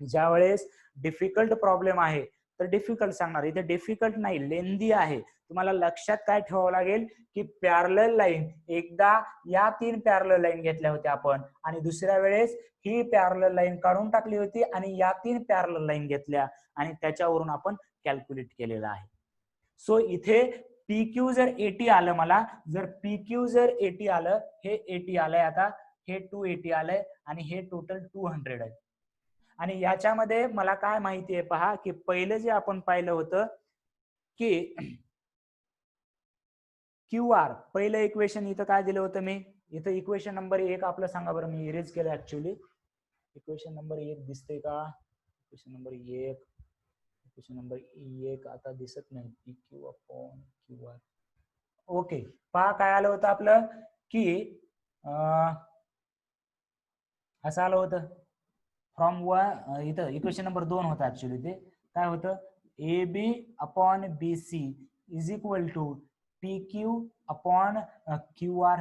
ज्या वेळेस डिफिकल्ट प्रॉब्लेम आहे तर डिफिकल्ट सांगणार, इथे डिफिकल्ट नाही लेंदी आहे. तुम्हाला लक्षात काय ठेवावं लागेल की पॅरलल लाईन, एकदा या 3 पॅरलल लाईन घेतल्या होत्या आपण आणि दुसऱ्या वेळेस ही पॅरलल लाईन काढून टाकली होती आणि या 3 पॅरलल लाईन घेतल्या आणि त्याच्यावरून आपण कॅल्क्युलेट केलेलं आहे. सो इथे पी क्यू जर 80 आलं, मला जर पी क्यू जर 80 आलं, हे 80 आलंय, आता हे 280 आलंय आणि हे टोटल 200 आहे. आणि याच्यामध्ये मला काय माहिती आहे पहा की पहिलं जे आपण पाहिलं होतं की क्यू आर, पहिलं इक्वेशन इथं काय दिलं होतं मी, इथं इक्वेशन नंबर 1 आपलं सांगा बरं, मी इरेज केलं ऍक्च्युली. इक्वेशन नंबर 1 दिसतंय का, इक्वेशन नंबर 1, इक्वेशन नंबर 1 आता दिसत नाही, P Q upon Q R. Okay, पहा काय आलं होतं आपलं की असं आलं होतं फ्रॉम वन, इथं इक्वेशन नंबर 2 होता ऍक्च्युली, ते काय होतं A B upon B C is equal to P Q upon Q R,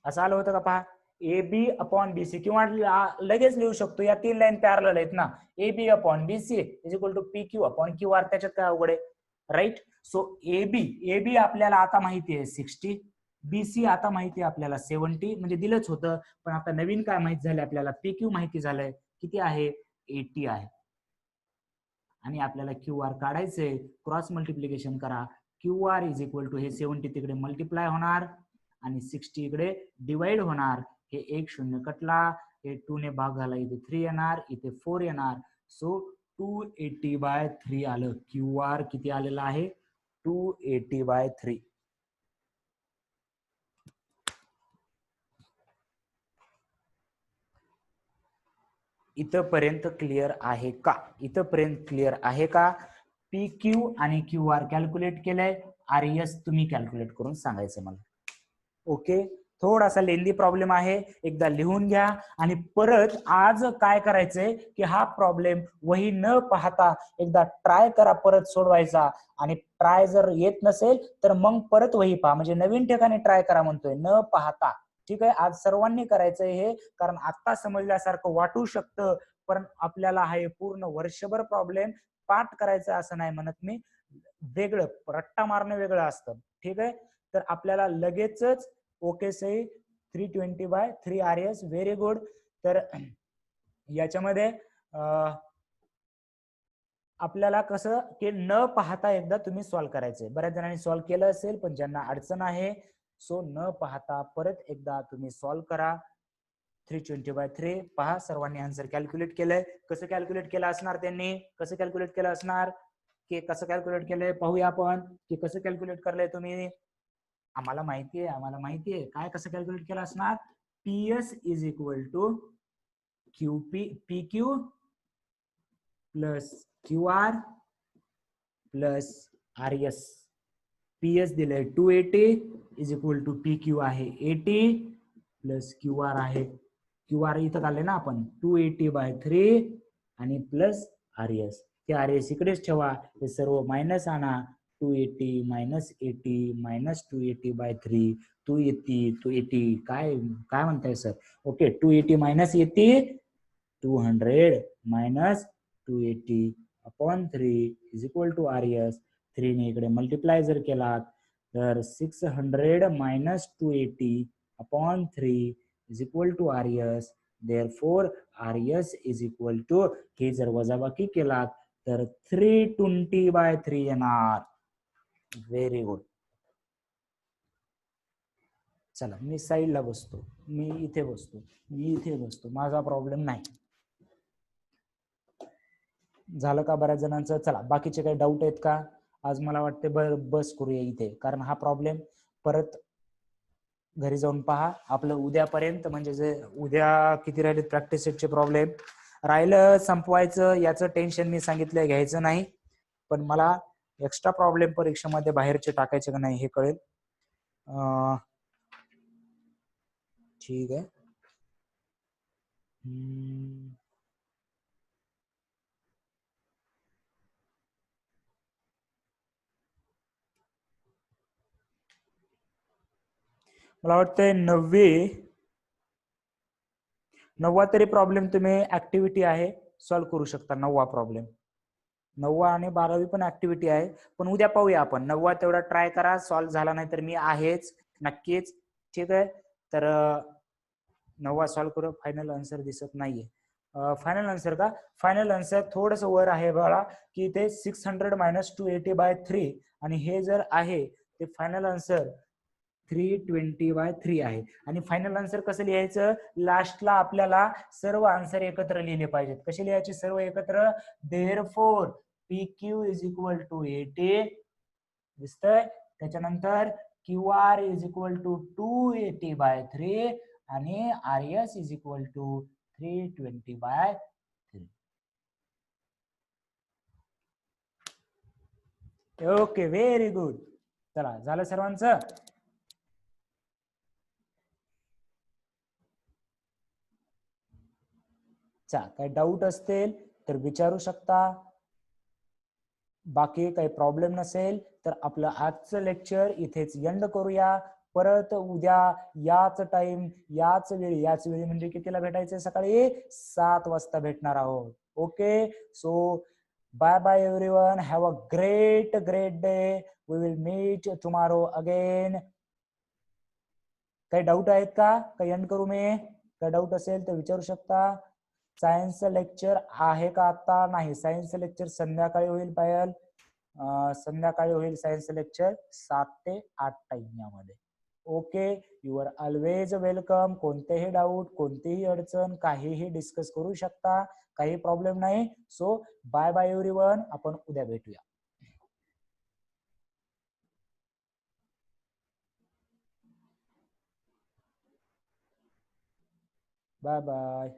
असं आलं होतं का पहा. ए बी अपॉन बी सी, किंवा लगेच लिहू शकतो, या 3 लाईन पॅरलल आहेत ना, A B upon B C is equal to P Q upon Q R, त्याच्यात काय अवघड आहे, राईट. सो ए बी आपल्याला आता माहिती आहे 60, बीसी आता माहिती आहे आपल्याला 70, म्हणजे दिलंच होतं, पण आता नवीन काय माहिती झालं आपल्याला, पी क्यू माहिती झालंय किती आहे 80 आहे. आणि आपल्याला क्यू आर काढायचंय, क्रॉस मल्टिप्लिकेशन करा, Q R is equal to हे 70 तिकडे मल्टिप्लाय होणार आणि 60 इकडे डिवाइड होणार, हे 1 0 कटला, हे 2 ने भाग झाला, इथे 3 येणार, इथे 4 येणार. सो 280/3 आलं, क्यू आर किती आलेला आहे 280/3. इथपर्यंत क्लिअर आहे का, इथपर्यंत क्लिअर आहे का. पी क्यू आणि क्यू आर कॅल्क्युलेट केलंय, आर एस तुम्ही कॅल्क्युलेट करून सांगायचं मला. ओके, थोडासा लेंदी प्रॉब्लेम आहे, एकदा लिहून घ्या आणि परत आज काय करायचंय की हा प्रॉब्लेम वही न पाहता एकदा ट्राय करा परत सोडवायचा, आणि ट्राय जर येत नसेल तर मग परत वही पहा, म्हणजे नवीन ठिकाणी ट्राय करा म्हणतोय, न पाहता. ठीक आहे, आज सर्वांनी करायचंय हे, कारण आता समजल्यासारखं वाटू शकतं, पण आपल्याला हा पूर्ण वर्षभर प्रॉब्लेम पाठ करायचा असं नाही म्हणत मी, वेगळं रट्टा मारणं वेगळं असतं. ठीक आहे, तर आपल्याला लगेचच ओके सही 320/3 आर एस, व्हेरी गुड. तर याच्यामध्ये आपल्याला कसं की न पाहता एकदा तुम्ही सॉल्व्ह करायचंय, बऱ्याच जणांनी सॉल्व्ह केलं असेल, पण ज्यांना अडचण आहे सो न पाहता परत एकदा तुम्ही सॉल्व्ह करा. 320/3 पहा, सर्वांनी आन्सर कॅल्क्युलेट केलंय, कसं कॅल्क्युलेट केलं असणार त्यांनी, कसं कॅल्क्युलेट केलं असणार की कसं कॅल्क्युलेट केलंय पाहूया आपण की कसं कॅल्क्युलेट करलंय तुम्ही. आम्हाला माहिती आहे काय कसं कॅल्क्युलेट केलं असणार. PS is equal to QP, P Q plus Q R plus R S. PS दिलंय 280 is equal to P Q आहे 80 प्लस क्यू आर आहे, क्यू आर इथं काढले ना आपण 280/3 आणि प्लस आर एस, ते आर एस इकडेच ठेवा, हे सर्व मायनस आणा, 280 मायनस 80 मायनस 280/3, 280 काय काय म्हणताय sir. Okay, 280 minus 80 200 minus 280/3 is equal to R S. 3 ने इकडे मल्टिप्लाय जर केला तर 600 minus 280/3 is equal to R S. Therefore R S is equal to, हे जर वजाबाकी केला तर 320/3 येणार. Very good. चला मी साईडला बसतो, मी इथे बसतो, माझा प्रॉब्लेम नाही. झालं का बऱ्याच जणांचं. चला बाकीचे काही डाऊट आहेत का. आज मला वाटते बस करूया इथे, कारण हा प्रॉब्लेम परत घरी जाऊन पहा. आपलं उद्यापर्यंत म्हणजे जे उद्या किती राहिले प्रॅक्टिस सेटचे प्रॉब्लेम राहिलं संपवायचं, याचं टेन्शन मी सांगितलं घ्यायचं नाही, पण मला एक्स्ट्रा प्रॉब्लेम परीक्षेमध्ये बाहेरचे टाकायचे का नाही हे कळेल. ठीक आहे. मला वाटतंय 9वा तरी प्रॉब्लेम तुम्ही ऍक्टिव्हिटी आहे सॉल्व्ह करू शकता. 9वा प्रॉब्लेम, 9वा आणि 12वी पण ऍक्टिव्हिटी आहे, पण उद्या पाहूया आपण. 9वा तेवढा ट्राय करा, सॉल्व्ह झाला नाही तर मी आहेच नक्कीच. ठीक आहे, तर 9वा सॉल्व्ह करू. फायनल आन्सर दिसत नाहीये. फायनल आन्सर का? फायनल आन्सर थोडस वर आहे बघा की ते 600 - 280/3 आणि हे जर आहे ते फायनल आन्सर 320/3 आहे. आणि फायनल आन्सर कसं लिहायचं? लास्टला आपल्याला सर्व आन्सर एकत्र लिहिले पाहिजेत. कसे लिहायचे सर्व एकत्र? Therefore PQ is equal to 80 दिसतंय, त्याच्यानंतर QR इज इक्वल टू 280/3 आणि RS is equal to 320/3. Okay, very good. चला, झालं सर्वांचं? काही डाऊट असतील तर विचारू शकता. बाकी काही प्रॉब्लेम नसेल तर आपलं आजचं लेक्चर इथेच एंड करूया. परत उद्या याच टाइम याच वेळी म्हणजे कितीला भेटायचं? सकाळी 7 वाजता भेटणार आहोत. Okay, so bye bye everyone, have a great day. We will meet tomorrow again. काही डाऊट आहेत का? काही एंड करू मी? काही डाऊट असेल तर विचारू शकता. सायन्सचं लेक्चर आहे का आता? नाही, सायन्सचं लेक्चर संध्याकाळी होईल पायल. संध्याकाळी होईल सायन्सचं लेक्चर 7 ते 8 टाइम यामध्ये. Okay, you are always welcome. कोणतेही डाऊट, कोणतीही अडचण, काहीही डिस्कस करू शकता, काही प्रॉब्लेम नाही. सो बाय बाय एव्हरीवन, आपण उद्या भेटूया. Bye bye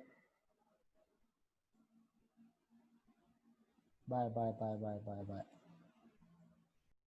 bye bye bye bye bye bye.